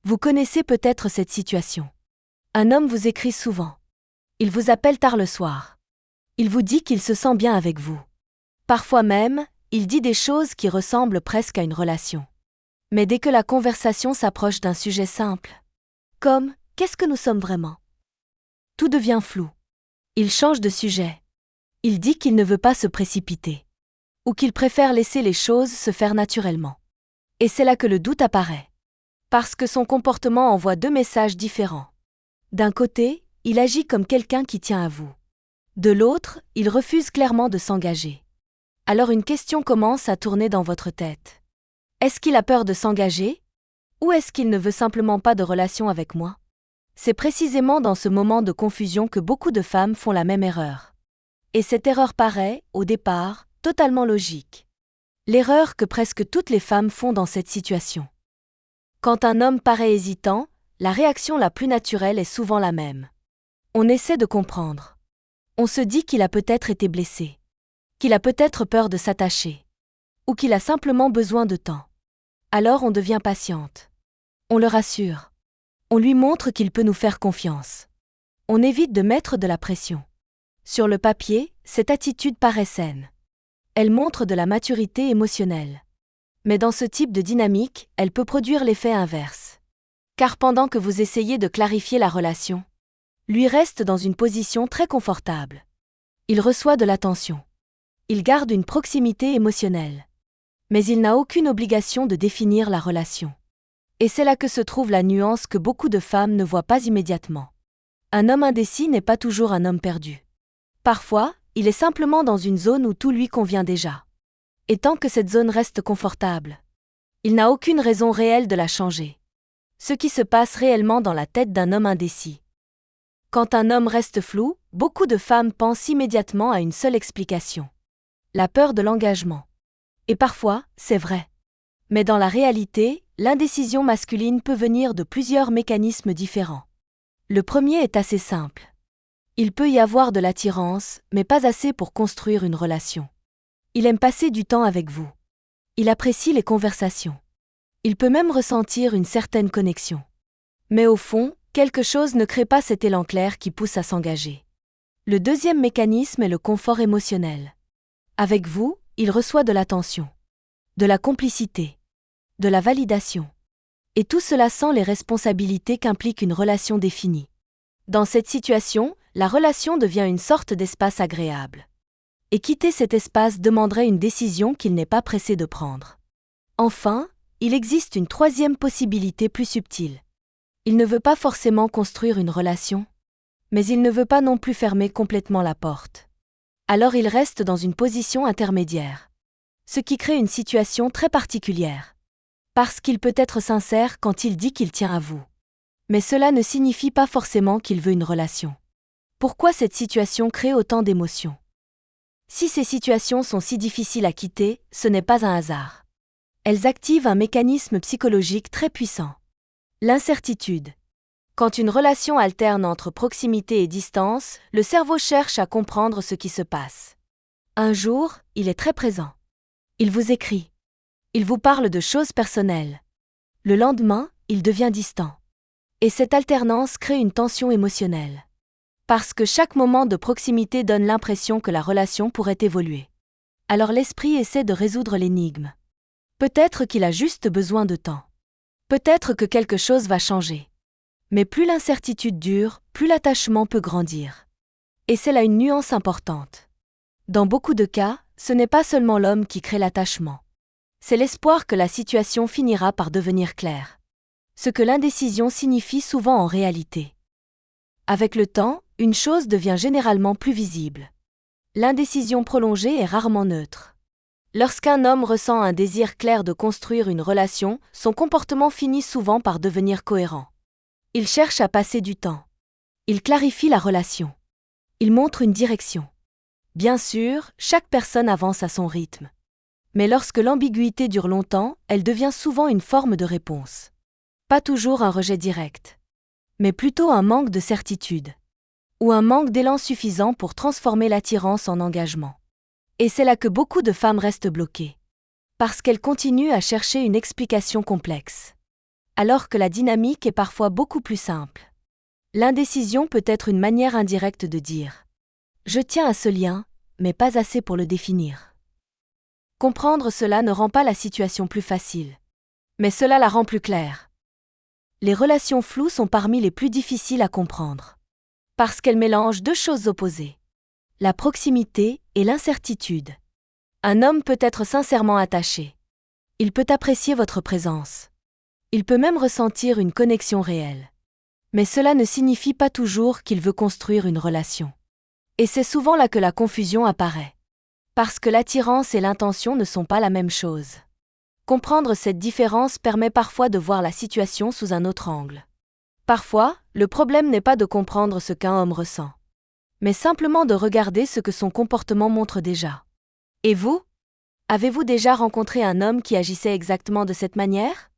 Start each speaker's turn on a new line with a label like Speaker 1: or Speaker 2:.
Speaker 1: Vous connaissez peut-être cette situation. Un homme vous écrit souvent. Il vous appelle tard le soir. Il vous dit qu'il se sent bien avec vous. Parfois même, il dit des choses qui ressemblent presque à une relation. Mais dès que la conversation s'approche d'un sujet simple, comme « qu'est-ce que nous sommes vraiment ?», tout devient flou. Il change de sujet. Il dit qu'il ne veut pas se précipiter. Ou qu'il préfère laisser les choses se faire naturellement. Et c'est là que le doute apparaît. Parce que son comportement envoie deux messages différents. D'un côté, il agit comme quelqu'un qui tient à vous. De l'autre, il refuse clairement de s'engager. Alors une question commence à tourner dans votre tête. Est-ce qu'il a peur de s'engager ? Ou est-ce qu'il ne veut simplement pas de relation avec moi ? C'est précisément dans ce moment de confusion que beaucoup de femmes font la même erreur. Et cette erreur paraît, au départ, totalement logique. L'erreur que presque toutes les femmes font dans cette situation. Quand un homme paraît hésitant, la réaction la plus naturelle est souvent la même. On essaie de comprendre. On se dit qu'il a peut-être été blessé, qu'il a peut-être peur de s'attacher, ou qu'il a simplement besoin de temps. Alors on devient patiente. On le rassure. On lui montre qu'il peut nous faire confiance. On évite de mettre de la pression. Sur le papier, cette attitude paraît saine. Elle montre de la maturité émotionnelle. Mais dans ce type de dynamique, elle peut produire l'effet inverse. Car pendant que vous essayez de clarifier la relation, lui reste dans une position très confortable. Il reçoit de l'attention. Il garde une proximité émotionnelle. Mais il n'a aucune obligation de définir la relation. Et c'est là que se trouve la nuance que beaucoup de femmes ne voient pas immédiatement. Un homme indécis n'est pas toujours un homme perdu. Parfois, il est simplement dans une zone où tout lui convient déjà. Et tant que cette zone reste confortable, il n'a aucune raison réelle de la changer. Ce qui se passe réellement dans la tête d'un homme indécis. Quand un homme reste flou, beaucoup de femmes pensent immédiatement à une seule explication. La peur de l'engagement. Et parfois, c'est vrai. Mais dans la réalité, l'indécision masculine peut venir de plusieurs mécanismes différents. Le premier est assez simple. Il peut y avoir de l'attirance, mais pas assez pour construire une relation. Il aime passer du temps avec vous. Il apprécie les conversations. Il peut même ressentir une certaine connexion. Mais au fond, quelque chose ne crée pas cet élan clair qui pousse à s'engager. Le deuxième mécanisme est le confort émotionnel. Avec vous, il reçoit de l'attention, de la complicité, de la validation. Et tout cela sans les responsabilités qu'implique une relation définie. Dans cette situation, la relation devient une sorte d'espace agréable. Et quitter cet espace demanderait une décision qu'il n'est pas pressé de prendre. Enfin, il existe une troisième possibilité plus subtile. Il ne veut pas forcément construire une relation, mais il ne veut pas non plus fermer complètement la porte. Alors il reste dans une position intermédiaire. Ce qui crée une situation très particulière. Parce qu'il peut être sincère quand il dit qu'il tient à vous. Mais cela ne signifie pas forcément qu'il veut une relation. Pourquoi cette situation crée autant d'émotions ? Si ces situations sont si difficiles à quitter, ce n'est pas un hasard. Elles activent un mécanisme psychologique très puissant. L'incertitude. Quand une relation alterne entre proximité et distance, le cerveau cherche à comprendre ce qui se passe. Un jour, il est très présent. Il vous écrit. Il vous parle de choses personnelles. Le lendemain, il devient distant. Et cette alternance crée une tension émotionnelle. Parce que chaque moment de proximité donne l'impression que la relation pourrait évoluer. Alors l'esprit essaie de résoudre l'énigme. Peut-être qu'il a juste besoin de temps. Peut-être que quelque chose va changer. Mais plus l'incertitude dure, plus l'attachement peut grandir. Et c'est là une nuance importante. Dans beaucoup de cas, ce n'est pas seulement l'homme qui crée l'attachement. C'est l'espoir que la situation finira par devenir claire. Ce que l'indécision signifie souvent en réalité. Avec le temps, une chose devient généralement plus visible. L'indécision prolongée est rarement neutre. Lorsqu'un homme ressent un désir clair de construire une relation, son comportement finit souvent par devenir cohérent. Il cherche à passer du temps. Il clarifie la relation. Il montre une direction. Bien sûr, chaque personne avance à son rythme. Mais lorsque l'ambiguïté dure longtemps, elle devient souvent une forme de réponse. Pas toujours un rejet direct, mais plutôt un manque de certitude. Ou un manque d'élan suffisant pour transformer l'attirance en engagement. Et c'est là que beaucoup de femmes restent bloquées. Parce qu'elles continuent à chercher une explication complexe. alors que la dynamique est parfois beaucoup plus simple. L'indécision peut être une manière indirecte de dire « Je tiens à ce lien, mais pas assez pour le définir ». Comprendre cela ne rend pas la situation plus facile, mais cela la rend plus claire. Les relations floues sont parmi les plus difficiles à comprendre, parce qu'elles mélangent deux choses opposées, la proximité et l'incertitude. Un homme peut être sincèrement attaché. Il peut apprécier votre présence. Il peut même ressentir une connexion réelle. Mais cela ne signifie pas toujours qu'il veut construire une relation. Et c'est souvent là que la confusion apparaît. Parce que l'attirance et l'intention ne sont pas la même chose. Comprendre cette différence permet parfois de voir la situation sous un autre angle. Parfois, le problème n'est pas de comprendre ce qu'un homme ressent, mais simplement de regarder ce que son comportement montre déjà. Et vous ? Avez-vous déjà rencontré un homme qui agissait exactement de cette manière ?